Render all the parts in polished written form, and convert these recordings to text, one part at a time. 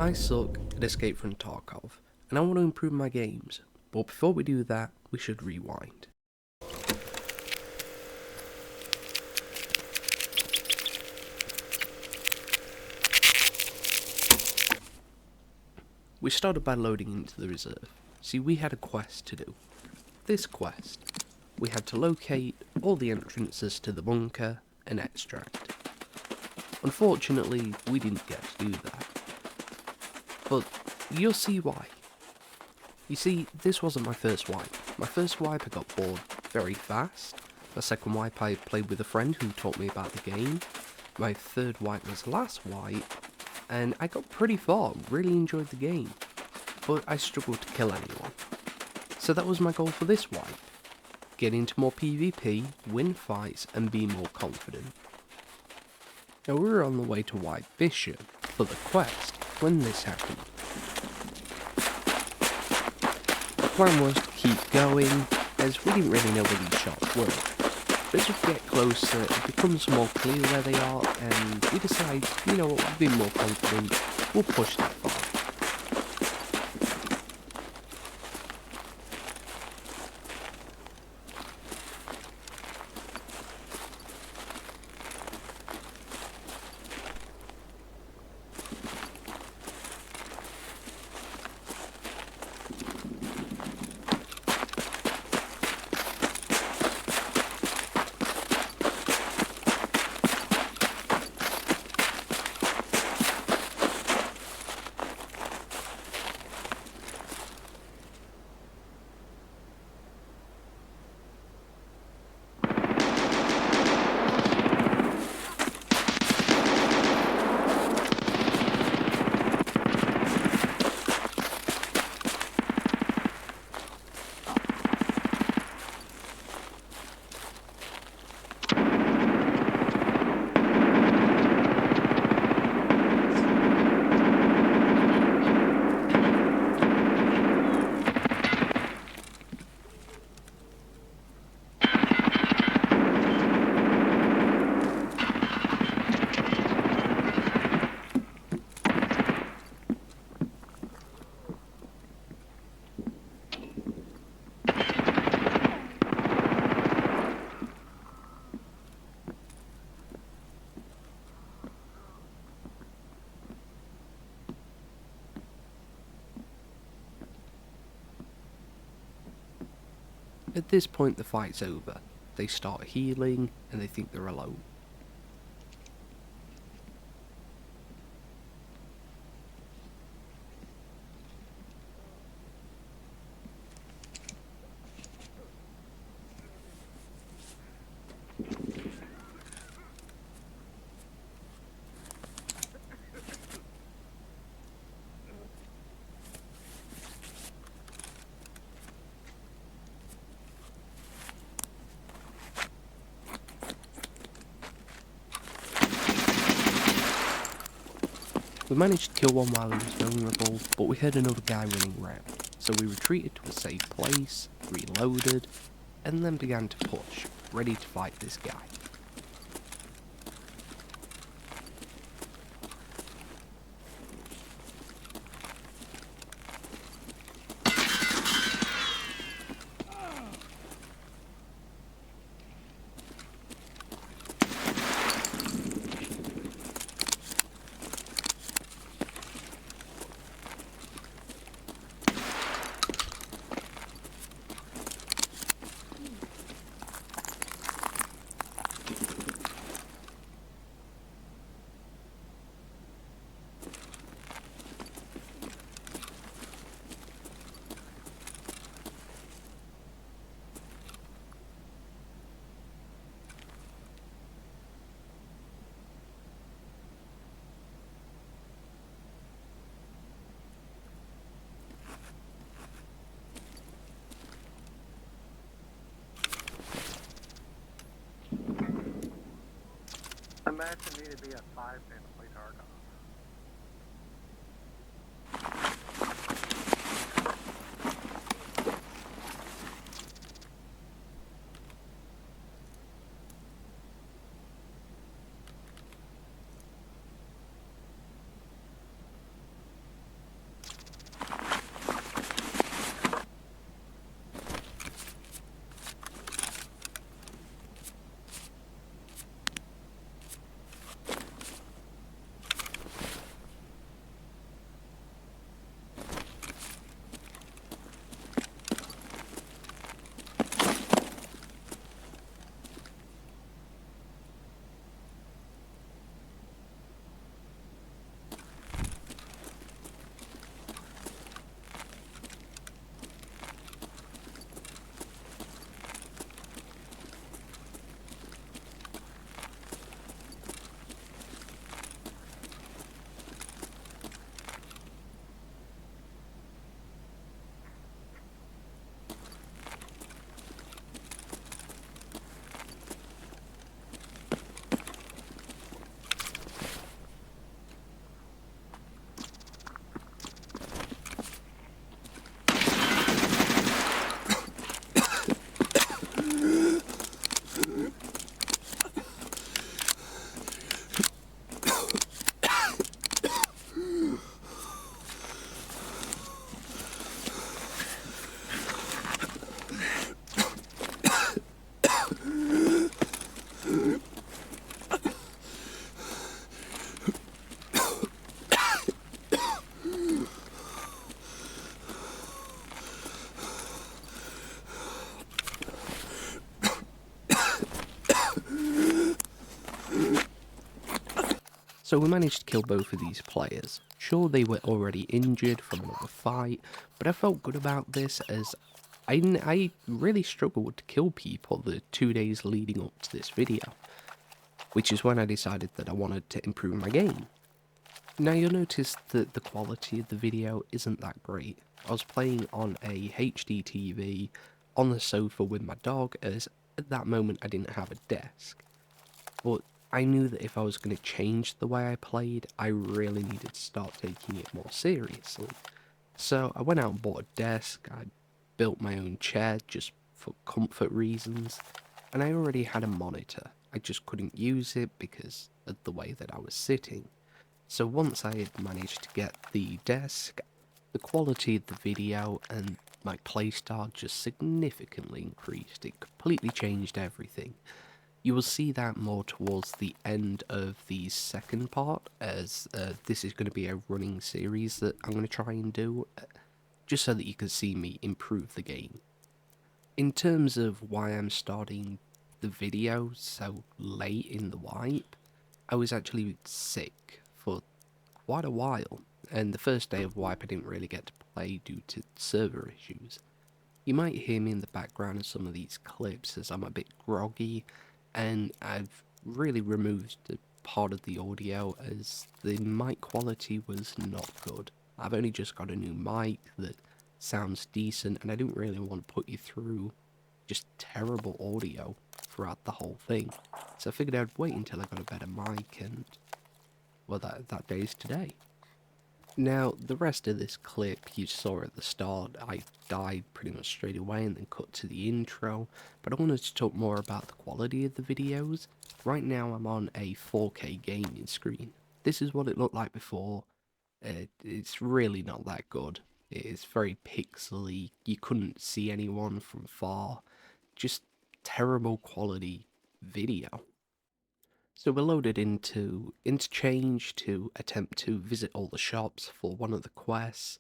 I suck at Escape from Tarkov, and I want to improve my games, but before we do that, we should rewind. We started by loading into the reserve. See, we had a quest to do. This quest, we had to locate all the entrances to the bunker and extract. Unfortunately, we didn't get to do that. But you'll see why. You see, this wasn't my first wipe. My first wipe I got bored very fast. My second wipe I played with a friend who taught me about the game. My third wipe was last wipe, and I got pretty far, really enjoyed the game. But I struggled to kill anyone. So that was my goal for this wipe. Get into more PvP, win fights, and be more confident. Now we were on the way to wipe Bishop for the quest when this happened. The plan was to keep going, as we didn't really know where these shots were. But as we get closer, it becomes more clear where they are, and we decide, you know what, we've been more confident, we'll push that far. At this point the fight's over. They start healing and they think they're alone. We managed to kill one while he was vulnerable, but we heard another guy running around, so we retreated to a safe place, reloaded, and then began to push, ready to fight this guy. Imagine me to be a 5-man to play Tarkov. So we managed to kill both of these players. Sure, they were already injured from another fight, but I felt good about this as I really struggled to kill people the 2 days leading up to this video, which is when I decided that I wanted to improve my game. Now you'll notice that the quality of the video isn't that great. I was playing on a HD TV on the sofa with my dog, as at that moment I didn't have a desk. But I knew that if I was going to change the way I played, I really needed to start taking it more seriously. So I went out and bought a desk, I built my own chair just for comfort reasons, and I already had a monitor. I just couldn't use it because of the way that I was sitting. So once I had managed to get the desk, the quality of the video and my playstyle just significantly increased. It completely changed everything. You will see that more towards the end of the second part, as this is going to be a running series that I'm going to try and do, just so that you can see me improve the game. In terms of why I'm starting the video so late in the wipe, I was actually sick for quite a while, and the first day of wipe I didn't really get to play due to server issues. You might hear me in the background of some of these clips as I'm a bit groggy, and I've really removed the part of the audio as the mic quality was not good. I've only just got a new mic that sounds decent, and I didn't really want to put you through just terrible audio throughout the whole thing. So I figured I'd wait until I got a better mic, and well, that day is today. Now, the rest of this clip you saw at the start, I died pretty much straight away and then cut to the intro, but I wanted to talk more about the quality of the videos. Right now I'm on a 4K gaming screen. This is what it looked like before. It's really not that good. It's very pixely, you couldn't see anyone from far. Just terrible quality video. So we're loaded into Interchange to attempt to visit all the shops for one of the quests,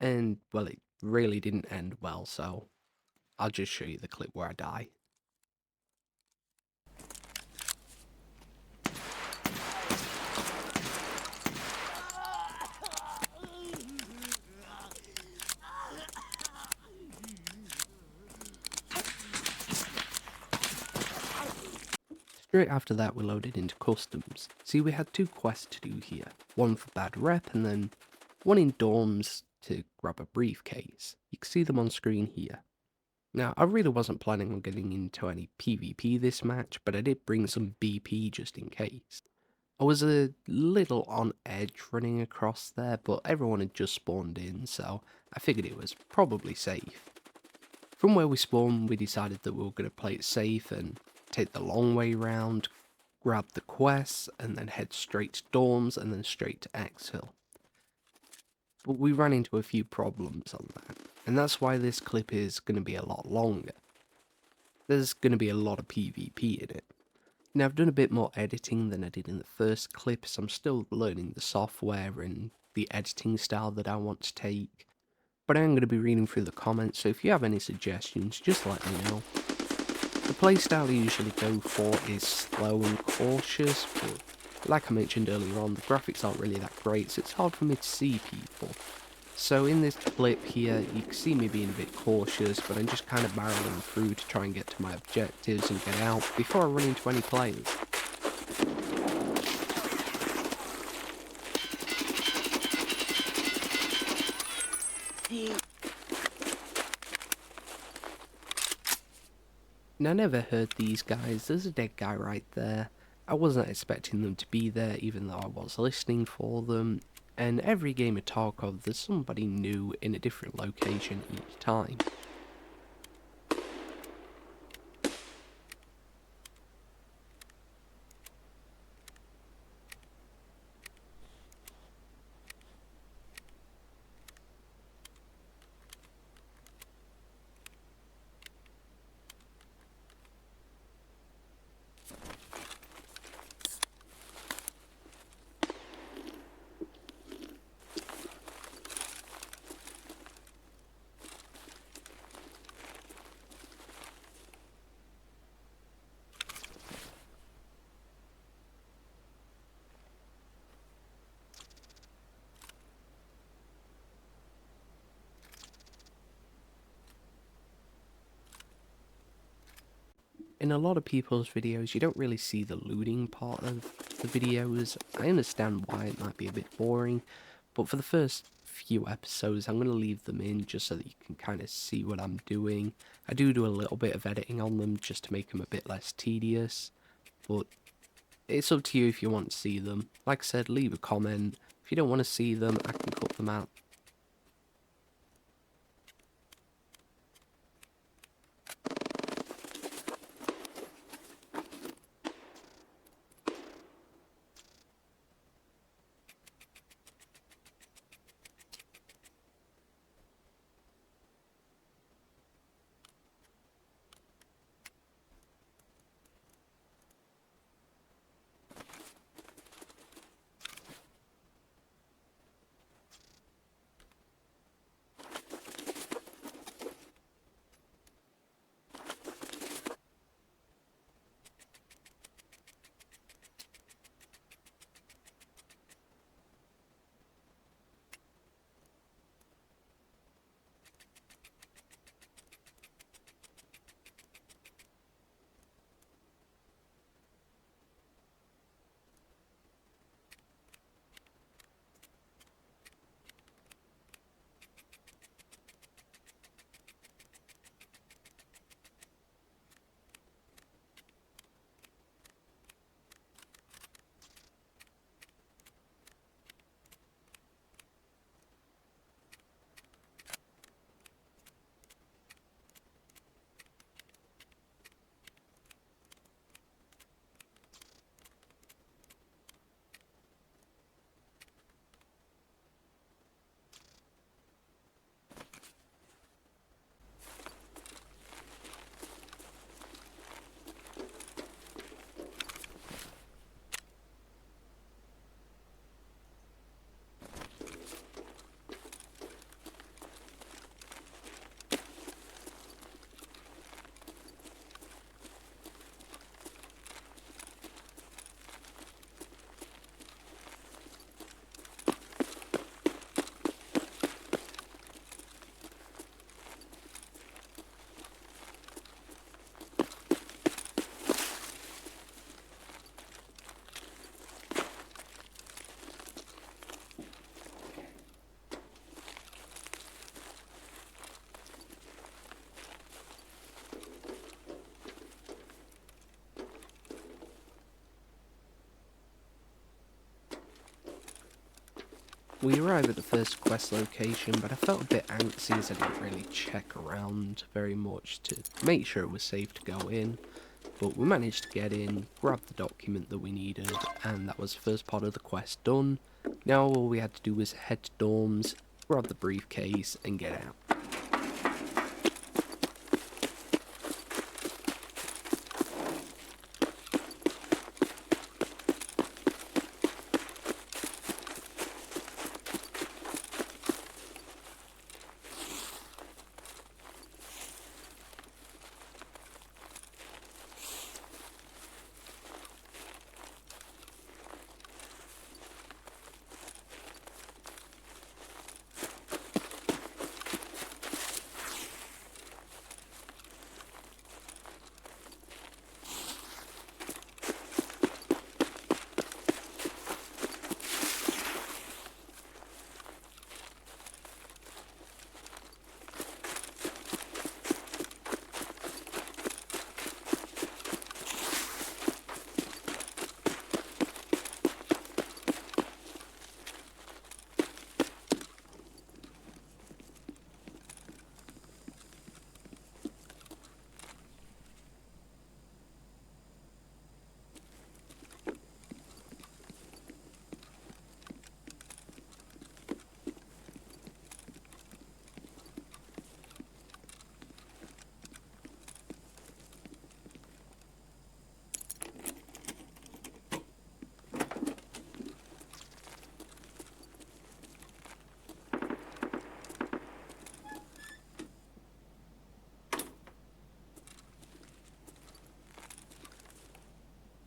and well, it really didn't end well, so I'll just show you the clip where I die. Straight after that we loaded into Customs. See, we had 2 quests to do here, one for bad rep and then one in dorms to grab a briefcase. You can see them on screen here. Now, I really wasn't planning on getting into any PvP this match, but I did bring some BP just in case. I was a little on edge running across there, but everyone had just spawned in, so I figured it was probably safe. From where we spawned, we decided that we were going to play it safe and take the long way round, grab the quests, and then head straight to dorms and then straight to Exfil. But we ran into a few problems on that, and that's why this clip is going to be a lot longer. There's going to be a lot of PvP in it. Now, I've done a bit more editing than I did in the first clip, so I'm still learning the software and the editing style that I want to take. But I am going to be reading through the comments, so if you have any suggestions, just let me know. The playstyle I usually go for is slow and cautious, but like I mentioned earlier on, the graphics aren't really that great, so it's hard for me to see people. So in this clip here, you can see me being a bit cautious, but I'm just kind of barreling through to try and get to my objectives and get out before I run into any players. Now, I never heard these guys. There's a dead guy right there. I wasn't expecting them to be there, even though I was listening for them. And every game of Tarkov, there's somebody new in a different location each time. in a lot of people's videos, you don't really see the looting part of the videos. I understand why it might be a bit boring, but for the first few episodes, I'm going to leave them in just so that you can kind of see what I'm doing. I do a little bit of editing on them just to make them a bit less tedious, but it's up to you if you want to see them. Like I said, leave a comment. If you don't want to see them, I can cut them out. We arrive at the first quest location, but I felt a bit antsy as I didn't really check around very much to make sure it was safe to go in. But we managed to get in, grab the document that we needed, and that was the first part of the quest done. Now all we had to do was head to dorms, grab the briefcase, and get out.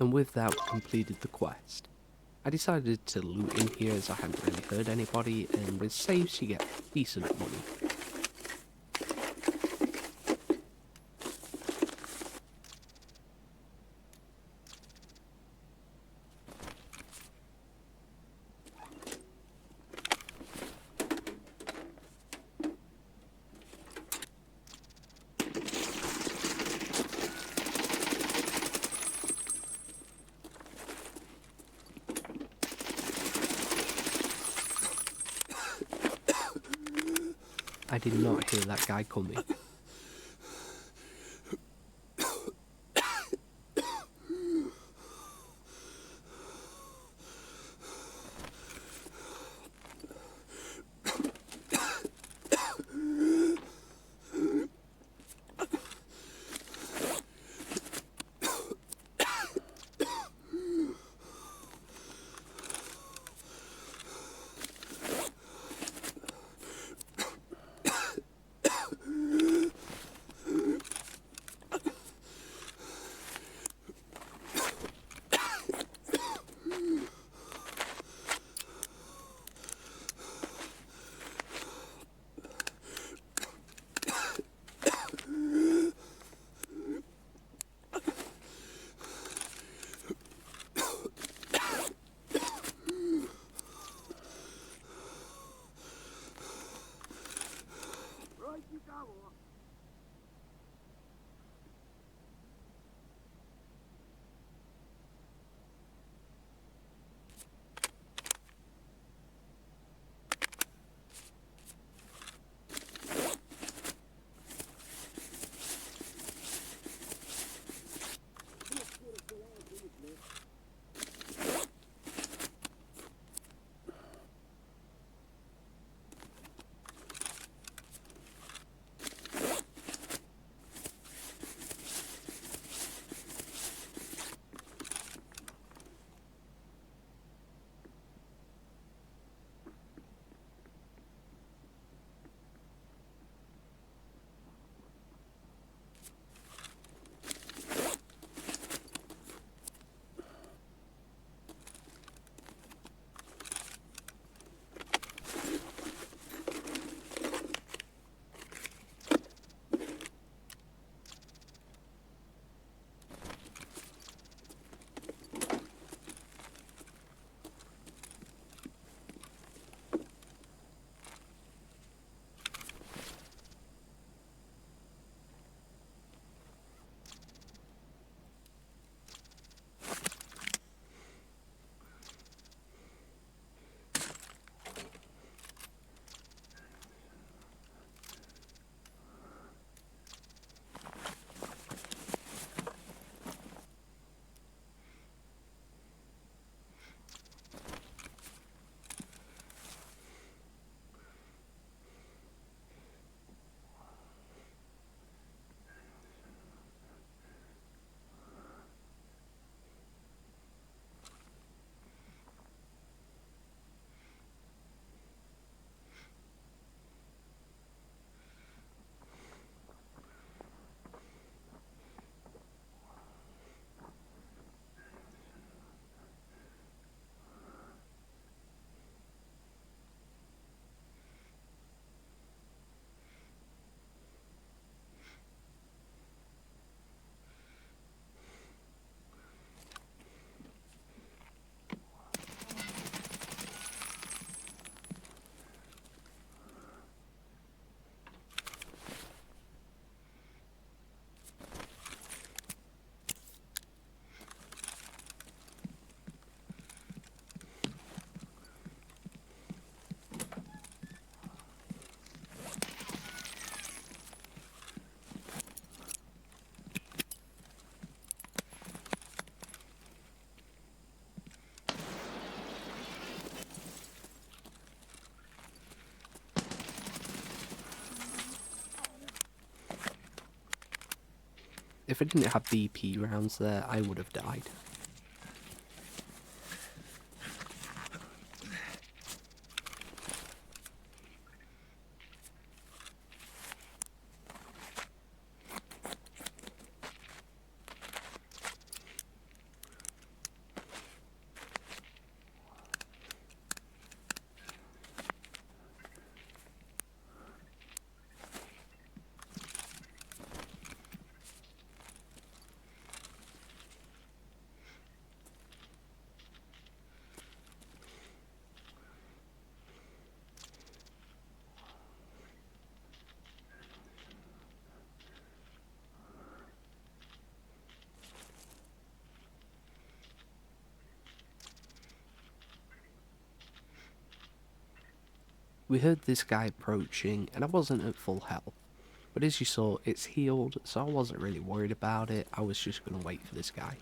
And with that, we completed the quest. I decided to loot in here as I hadn't really heard anybody, and with saves you get decent money. I did not hear that guy coming. If I didn't have BP rounds there, I would have died. We heard this guy approaching, and I wasn't at full health. But as you saw, it's healed, so I wasn't really worried about it. I was just going to wait for this guy.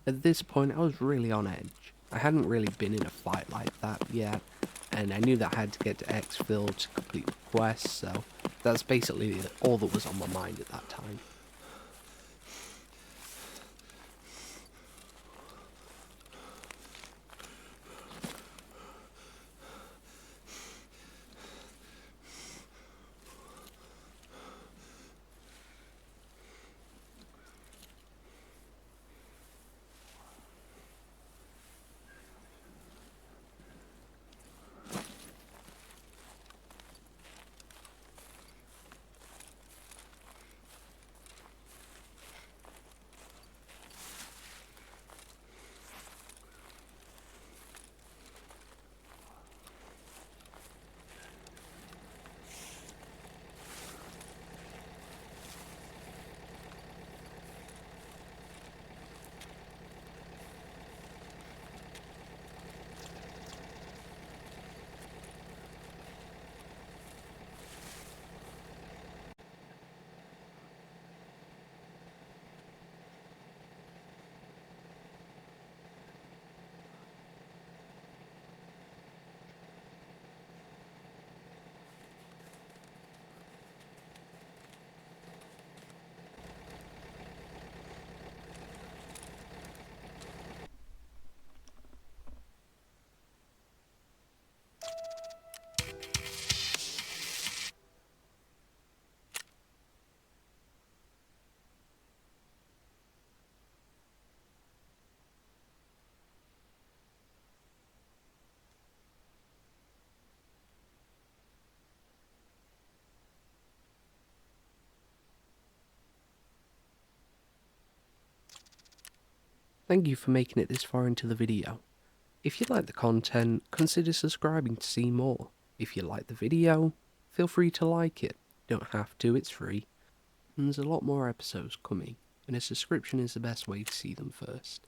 At this point, I was really on edge. I hadn't really been in a fight like that yet, and I knew that I had to get to exfil to complete the quest, so that's basically all that was on my mind at that time. Thank you for making it this far into the video. If you like the content, consider subscribing to see more. If you like the video, feel free to like it. Don't have to, it's free. And there's a lot more episodes coming, and a subscription is the best way to see them first.